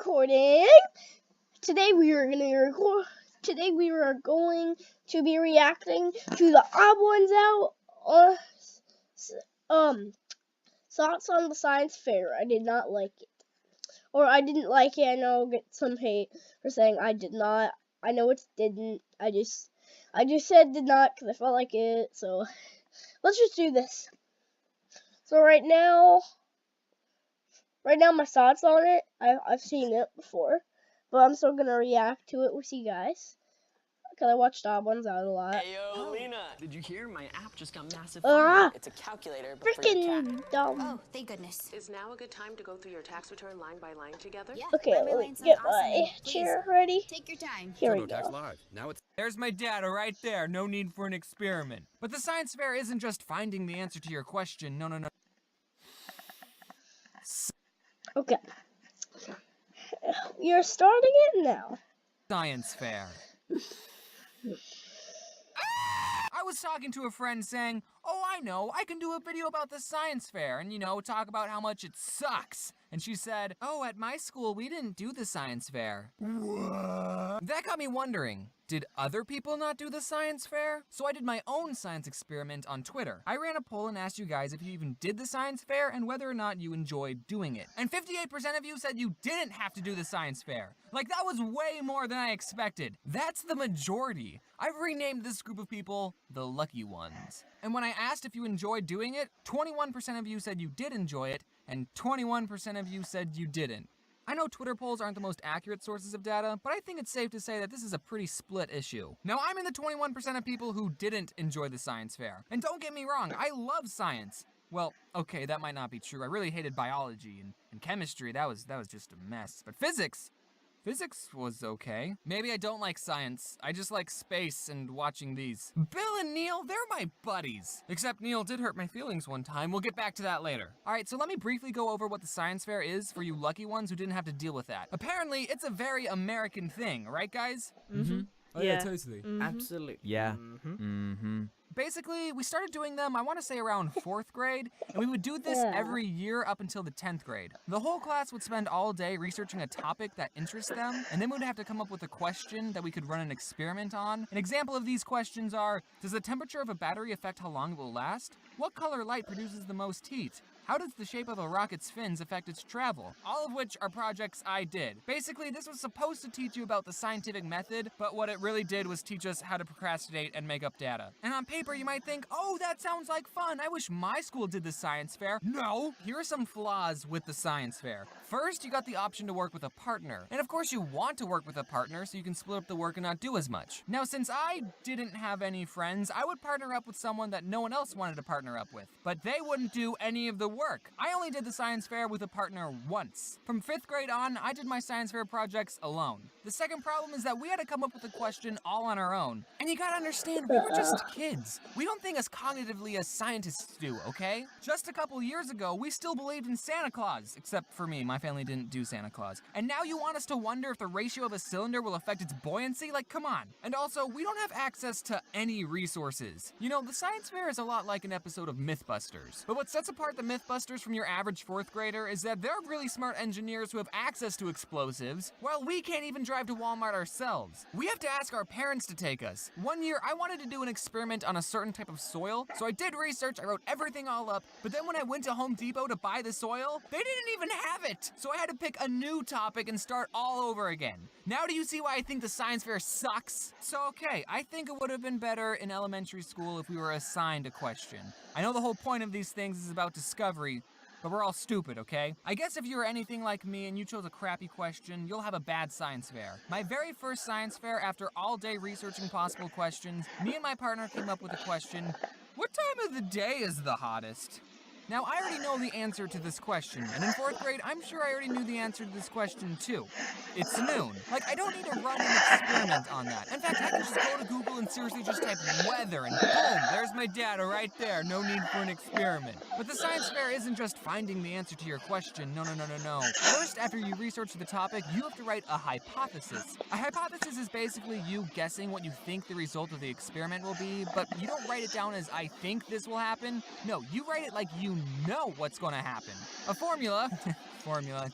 recording. Today we are going to be reacting to the Theoddone1sout thoughts on the science fair. I did not like it, or I didn't like it. I know I'll get some hate for saying I did not. I know it didn't. I just said did not because I felt like it. So let's just do this. So right now my thoughts on it. I've seen it before, but I'm still gonna react to it with you guys because I watched Theoddone1sout a lot. Hey yo, Lena! Did you hear my app just got massive? It's a calculator, but for your cat. Freaking dumb. Oh, thank goodness. Is now a good time to go through your tax return line by line together? Yeah. Okay, let me get my chair ready. Take your time. Here we go. Live. Now There's my data right there. No need for an experiment. But the science fair isn't just finding the answer to your question. No. Okay. You're starting it now. Science fair. I was talking to a friend saying, oh, I know, I can do a video about the science fair and, talk about how much it sucks. And she said, oh, at my school, we didn't do the science fair. What? That got me wondering, did other people not do the science fair? So I did my own science experiment on Twitter. I ran a poll and asked you guys if you even did the science fair and whether or not you enjoyed doing it. And 58% of you said you didn't have to do the science fair. Like, that was way more than I expected. That's the majority. I've renamed this group of people the lucky ones. And when I asked if you enjoyed doing it, 21% of you said you did enjoy it, and 21% of you said you didn't. I know Twitter polls aren't the most accurate sources of data, but I think it's safe to say that this is a pretty split issue. Now, I'm in the 21% of people who didn't enjoy the science fair. And don't get me wrong, I love science. Well, okay, that might not be true. I really hated biology and chemistry. That was just a mess. But physics was okay. Maybe I don't like science. I just like space and watching these. Bill and Neil, they're my buddies. Except Neil did hurt my feelings one time. We'll get back to that later. All right, so let me briefly go over what the science fair is for you lucky ones who didn't have to deal with that. Apparently, it's a very American thing, right, guys? Mm-hmm. Oh, yeah, totally. Mm-hmm. Absolutely. Yeah. Basically, we started doing them, I want to say around 4th grade, and we would do this every year up until the 10th grade. The whole class would spend all day researching a topic that interests them, and then we'd have to come up with a question that we could run an experiment on. An example of these questions are, does the temperature of a battery affect how long it will last? What color light produces the most heat? How does the shape of a rocket's fins affect its travel? All of which are projects I did. Basically, this was supposed to teach you about the scientific method, but what it really did was teach us how to procrastinate and make up data. And on paper, you might think, oh, that sounds like fun. I wish my school did the science fair. No! Here are some flaws with the science fair. First, you got the option to work with a partner. And of course, you want to work with a partner so you can split up the work and not do as much. Now, since I didn't have any friends, I would partner up with someone that no one else wanted to partner up with. But they wouldn't do any of the work. I only did the science fair with a partner once. From 5th grade on, I did my science fair projects alone. The second problem is that we had to come up with a question all on our own. And you gotta understand, we were just kids. We don't think as cognitively as scientists do, okay? Just a couple years ago, we still believed in Santa Claus. Except for me, my family didn't do Santa Claus. And now you want us to wonder if the ratio of a cylinder will affect its buoyancy? Like, come on. And also, we don't have access to any resources. You know, the science fair is a lot like an episode of Mythbusters. But what sets apart the Mythbusters from your average 4th grader is that they're really smart engineers who have access to explosives, while we can't even drive to Walmart ourselves. We have to ask our parents to take us. One year, I wanted to do an experiment on a certain type of soil, so I did research, I wrote everything all up, but then when I went to Home Depot to buy the soil, they didn't even have it! So I had to pick a new topic and start all over again. Now do you see why I think the science fair sucks? So okay, I think it would have been better in elementary school if we were assigned a question. I know the whole point of these things is about discovery, but we're all stupid, okay? I guess if you're anything like me and you chose a crappy question, you'll have a bad science fair. My very first science fair, after all day researching possible questions, me and my partner came up with a question, what time of the day is the hottest? Now, I already know the answer to this question, and in 4th grade, I'm sure I already knew the answer to this question too. It's noon. Like, I don't need to run an experiment on that. In fact, I can just go to Google and seriously just type weather, and boom, there's my data right there. No need for an experiment. But the science fair isn't just finding the answer to your question. No. First, after you research the topic, you have to write a hypothesis. A hypothesis is basically you guessing what you think the result of the experiment will be, but you don't write it down as I think this will happen. No, you write it like you you know what's going to happen. A formula,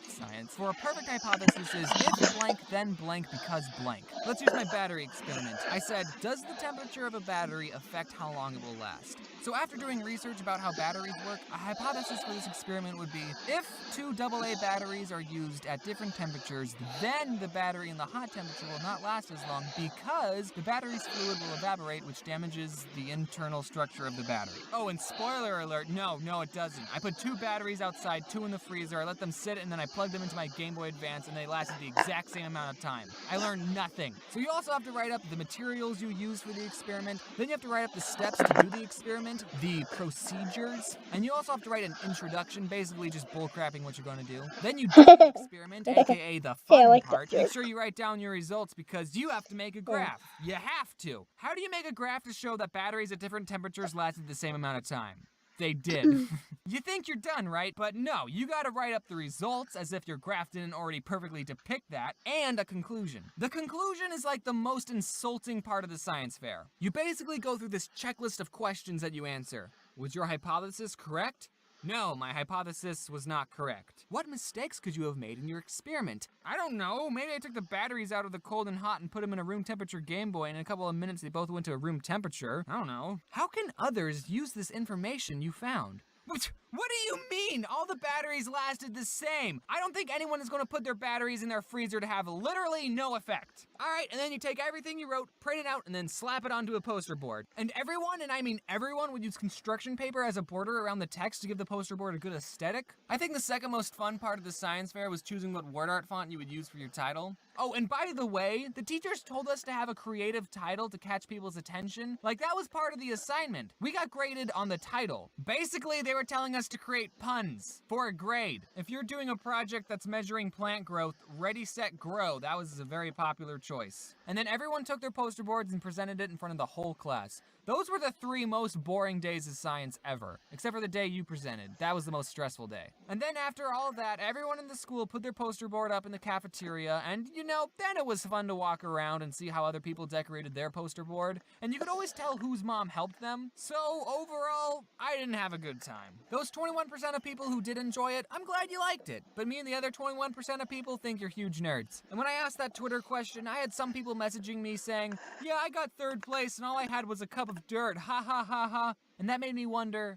science, for a perfect hypothesis is if blank, then blank because blank. Let's use my battery experiment. I said, does the temperature of a battery affect how long it will last? So after doing research about how batteries work, a hypothesis for this experiment would be, if two AA batteries are used at different temperatures, then the battery in the hot temperature will not last as long because the battery's fluid will evaporate, which damages the internal structure of the battery. Oh, and spoiler alert, no, it doesn't. I put 2 batteries outside, 2 in the freezer, I let them sit, and then I plugged them into my Game Boy Advance, and they lasted the exact same amount of time. I learned nothing. So you also have to write up the materials you use for the experiment, then you have to write up the steps to do the experiment, the procedures, and you also have to write an introduction, basically just bullcrapping what you're going to do. Then you do the experiment, aka the fun part. Make sure you write down your results because you have to make a graph. You have to. How do you make a graph to show that batteries at different temperatures lasted the same amount of time? They did. You think you're done, right? But no, you gotta write up the results as if your graph didn't already perfectly depict that, and a conclusion. The conclusion is like the most insulting part of the science fair. You basically go through this checklist of questions that you answer. Was your hypothesis correct? No, my hypothesis was not correct. What mistakes could you have made in your experiment? I don't know, maybe I took the batteries out of the cold and hot and put them in a room temperature Game Boy, and in a couple of minutes they both went to a room temperature. I don't know. How can others use this information you found? What do you mean? All the batteries lasted the same. I don't think anyone is going to put their batteries in their freezer to have literally no effect. All right, and then you take everything you wrote, print it out, and then slap it onto a poster board. And everyone, and I mean everyone, would use construction paper as a border around the text to give the poster board a good aesthetic. I think the second most fun part of the science fair was choosing what word art font you would use for your title. Oh, and by the way, the teachers told us to have a creative title to catch people's attention. Like, that was part of the assignment. We got graded on the title. Basically, they were telling us to create puns for a grade. If you're doing a project that's measuring plant growth, Ready, Set, Grow, that was a very popular choice. And then everyone took their poster boards and presented it in front of the whole class. Those were the 3 most boring days of science ever, except for the day you presented. That was the most stressful day. And then after all that, everyone in the school put their poster board up in the cafeteria, and you know, then it was fun to walk around and see how other people decorated their poster board, and you could always tell whose mom helped them. So overall, I didn't have a good time. Those 21% of people who did enjoy it, I'm glad you liked it, but me and the other 21% of people think you're huge nerds. And when I asked that Twitter question, I had some people messaging me saying, yeah, I got 3rd place and all I had was a cup of dirt, ha ha ha ha, and that made me wonder,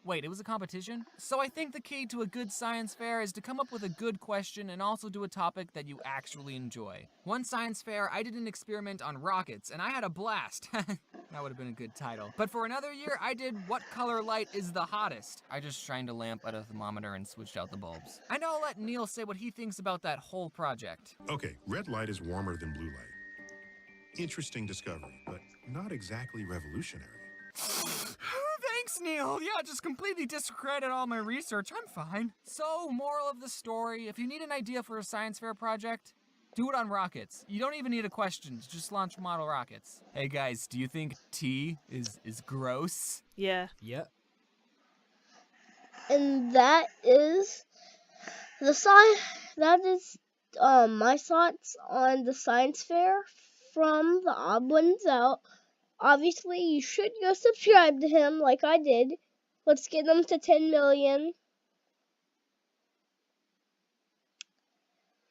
wait, it was a competition? So I think the key to a good science fair is to come up with a good question and also do a topic that you actually enjoy. One science fair, I did an experiment on rockets, and I had a blast. That would have been a good title. But for another year, I did what color light is the hottest. I just shined a lamp at a thermometer and switched out the bulbs. I know I'll let Neil say what he thinks about that whole project. Okay, red light is warmer than blue light. Interesting discovery, but not exactly revolutionary. Thanks, Neil. Yeah, just completely discredit all my research. I'm fine. So, moral of the story, if you need an idea for a science fair project, do it on rockets. You don't even need a question. Just launch model rockets. Hey guys, do you think tea is gross? Yeah. Yep. And that is my thoughts on the science fair from the Odd Ones Out. Obviously, you should go subscribe to him like I did. Let's get them to 10 million.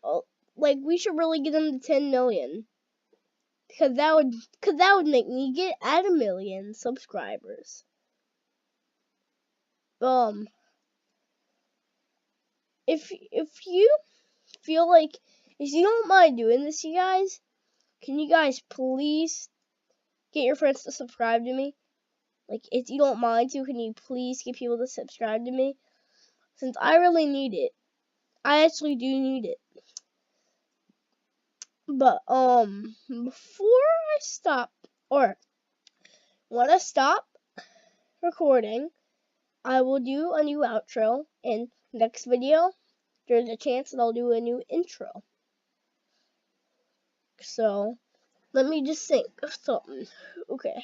Oh, like, we should really get them to 10 million. Because that would make me get at 1 million subscribers. If you feel like, if you don't mind doing this, you guys, can you guys please get your friends to subscribe to me? Like, if you don't mind to, can you please get people to subscribe to me? Since I really need it. I actually do need it. But, before I stop, or when I stop recording, I will do a new outro, and next video, there's a chance that I'll do a new intro. So, let me just think of something. Okay,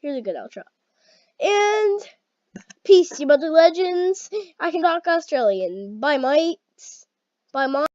here's a good outro. And, peace, you brother legends. I can talk Australian. Bye, mates. Bye, mom.